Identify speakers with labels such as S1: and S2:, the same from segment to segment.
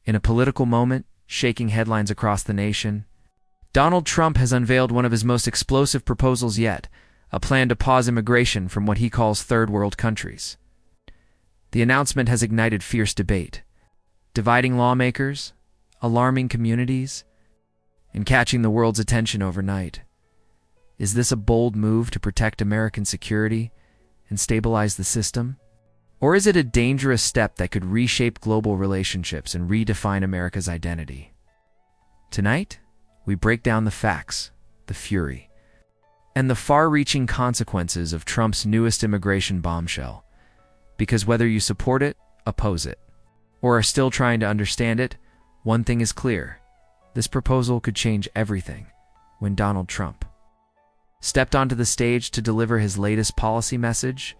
S1: In a political moment, shaking headlines across the nation, Donald Trump has unveiled one of his most explosive proposals yet, a plan to pause immigration from what he calls third world countries. The announcement has ignited fierce debate, dividing lawmakers, alarming communities, and catching the world's attention overnight. Is this a bold move to protect American security and stabilize the system? Or is it a dangerous step that could reshape global relationships and redefine America's identity? Tonight, we break down the facts, the fury, and the far-reaching consequences of Trump's newest immigration bombshell. Because whether you support it, oppose it, or are still trying to understand it, one thing is clear: this proposal could change everything. When Donald Trump stepped onto the stage to deliver his latest policy message,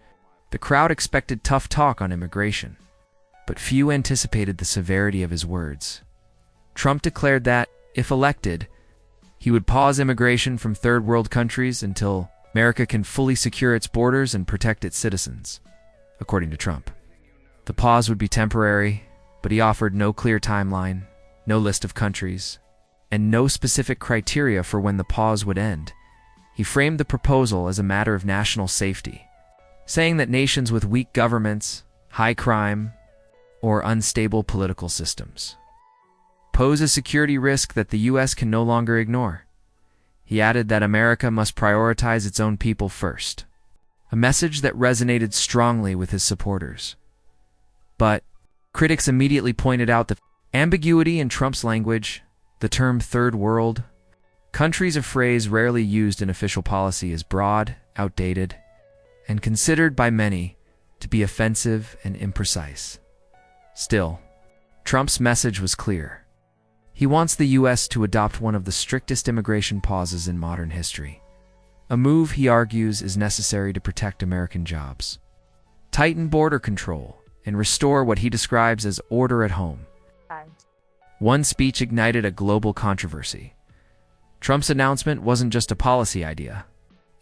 S1: the crowd expected tough talk on immigration, but few anticipated the severity of his words. Trump declared that, if elected, he would pause immigration from third world countries until America can fully secure its borders and protect its citizens. According to Trump, the pause would be temporary, but he offered no clear timeline, no list of countries, and no specific criteria for when the pause would end. He framed the proposal as a matter of national safety, saying that nations with weak governments, high crime, or unstable political systems pose a security risk that the U.S. can no longer ignore. He added that America must prioritize its own people first, a message that resonated strongly with his supporters. But critics immediately pointed out the ambiguity in Trump's language. The term third world countries, a phrase rarely used in official policy, is broad, outdated, and considered by many to be offensive and imprecise. Still, Trump's message was clear. He wants the U.S. to adopt one of the strictest immigration pauses in modern history, a move he argues is necessary to protect American jobs, tighten border control, and restore what he describes as order at home. One speech ignited a global controversy. Trump's announcement wasn't just a policy idea.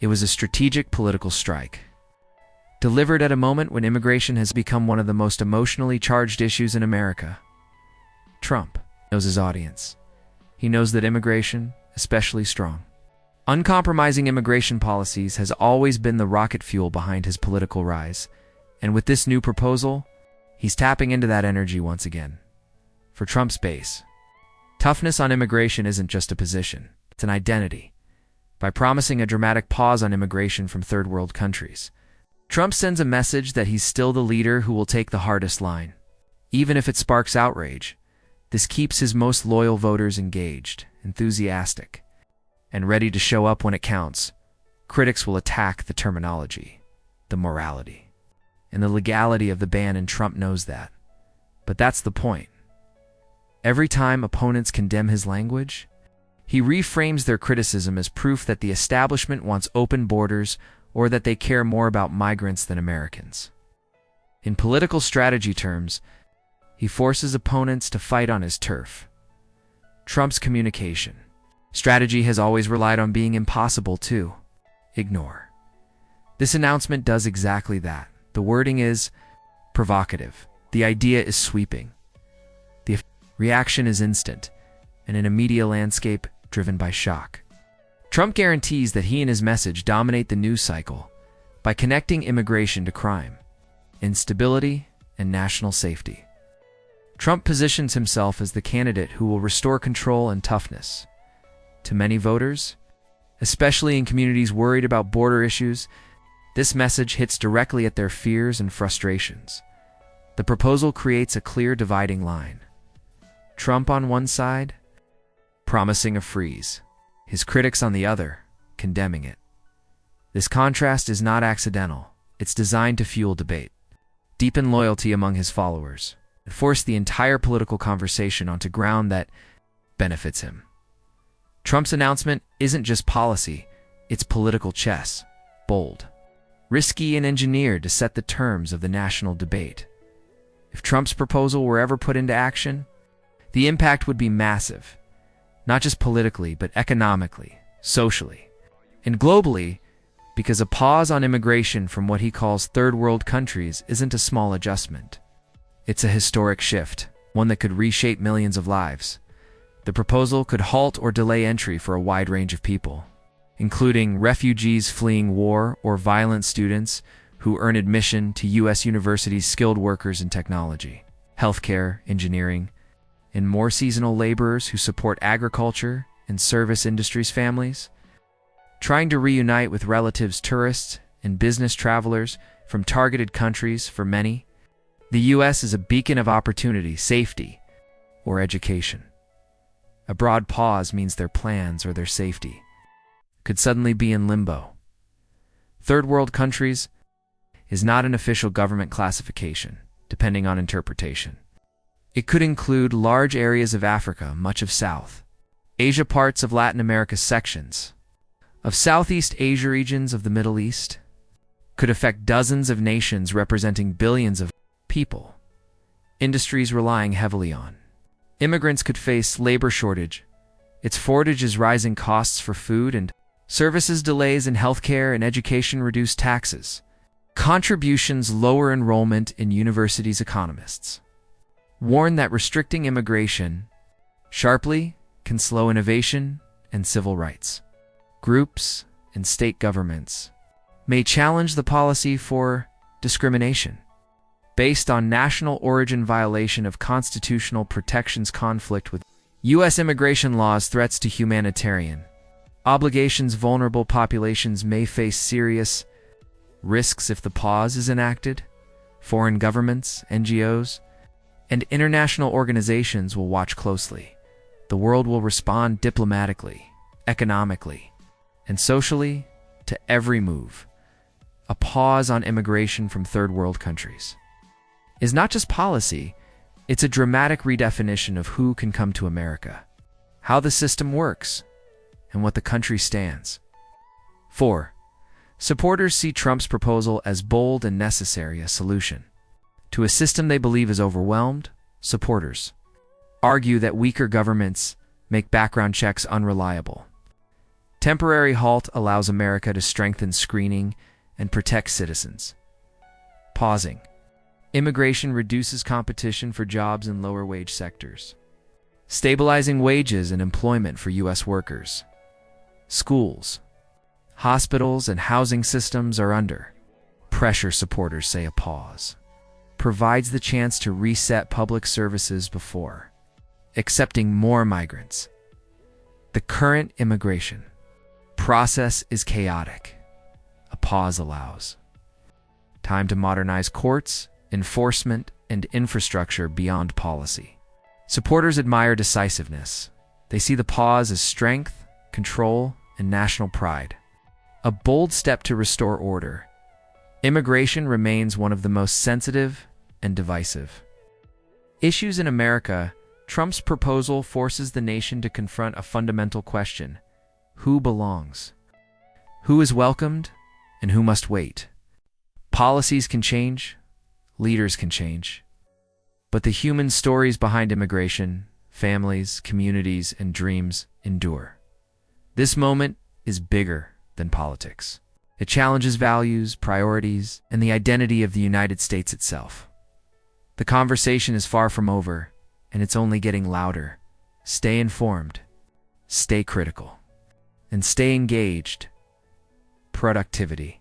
S1: It was a strategic political strike, delivered at a moment when immigration has become one of the most emotionally charged issues in America. Trump knows his audience. He knows that immigration, especially strong, uncompromising immigration policies, has always been the rocket fuel behind his political rise. And with this new proposal, he's tapping into that energy once again. For Trump's base, toughness on immigration isn't just a position, it's an identity. By promising a dramatic pause on immigration from third world countries, Trump sends a message that he's still the leader who will take the hardest line. Even if it sparks outrage, this keeps his most loyal voters engaged, enthusiastic, and ready to show up when it counts. Critics will attack the terminology, the morality, and the legality of the ban, and Trump knows that. But that's the point. Every time opponents condemn his language, he reframes their criticism as proof that the establishment wants open borders or that they care more about migrants than Americans. In political strategy terms, he forces opponents to fight on his turf. Trump's communication strategy has always relied on being impossible to ignore. This announcement does exactly that. The wording is provocative. The idea is sweeping. The reaction is instant, and in a media landscape driven by shock. Trump guarantees that he and his message dominate the news cycle by connecting immigration to crime, instability, and national safety. Trump positions himself as the candidate who will restore control and toughness. To many voters, especially in communities worried about border issues, this message hits directly at their fears and frustrations. The proposal creates a clear dividing line. Trump on one side, promising a freeze. His critics on the other, condemning it. This contrast is not accidental. It's designed to fuel debate, deepen loyalty among his followers, and force the entire political conversation onto ground that benefits him. Trump's announcement isn't just policy, it's political chess, bold, risky, and engineered to set the terms of the national debate. If Trump's proposal were ever put into action, the impact would be massive, not just politically, but economically, socially, and globally, because a pause on immigration from what he calls third world countries isn't a small adjustment. It's a historic shift, one that could reshape millions of lives. The proposal could halt or delay entry for a wide range of people, including refugees fleeing war or violent students who earn admission to U.S. universities, skilled workers in technology, healthcare, engineering, and more seasonal laborers who support agriculture and service industries families. Trying to reunite with relatives, tourists, and business travelers from targeted countries. For many, the U.S. is a beacon of opportunity, safety, or education. A broad pause means their plans or their safety could suddenly be in limbo. Third world countries is not an official government classification, depending on interpretation. It could include large areas of Africa, much of South Asia, parts of Latin America, sections of Southeast Asia, regions of the Middle East. Could affect dozens of nations representing billions of people. Industries relying heavily on immigrants could face labor shortage. Its shortage is rising costs for food and services, delays in healthcare and education, reduced taxes, contributions, lower enrollment in universities. Economists warn that restricting immigration sharply can slow innovation and civil rights. Groups and state governments may challenge the policy for discrimination based on national origin, violation of constitutional protections, conflict with U.S. immigration laws, threats to humanitarian obligations. Vulnerable populations may face serious risks if the pause is enacted. Foreign governments, NGOs, and international organizations will watch closely. The world will respond diplomatically, economically, and socially to every move. A pause on immigration from third world countries is not just policy, it's a dramatic redefinition of who can come to America, how the system works, and what the country stands for. Supporters see Trump's proposal as bold and necessary, a solution to a system they believe is overwhelmed. Supporters argue that weaker governments make background checks unreliable. Temporary halt allows America to strengthen screening and protect citizens. Pausing immigration reduces competition for jobs in lower wage sectors, stabilizing wages and employment for U.S. workers. Schools, hospitals, and housing systems are under pressure. Supporters say a pause provides the chance to reset public services before accepting more migrants. The current immigration process is chaotic. A pause allows time to modernize courts, enforcement, and infrastructure beyond policy. Supporters admire decisiveness. They see the pause as strength, control, and national pride. A bold step to restore order. Immigration remains one of the most sensitive and divisive issues in America. Trump's proposal forces the nation to confront a fundamental question: who belongs? Who is welcomed, and who must wait? Policies can change, leaders can change, but the human stories behind immigration, families, communities, and dreams endure. This moment is bigger than politics. It challenges values, priorities, and the identity of the United States itself. The conversation is far from over, and it's only getting louder. Stay informed, stay critical, and stay engaged. Productivity.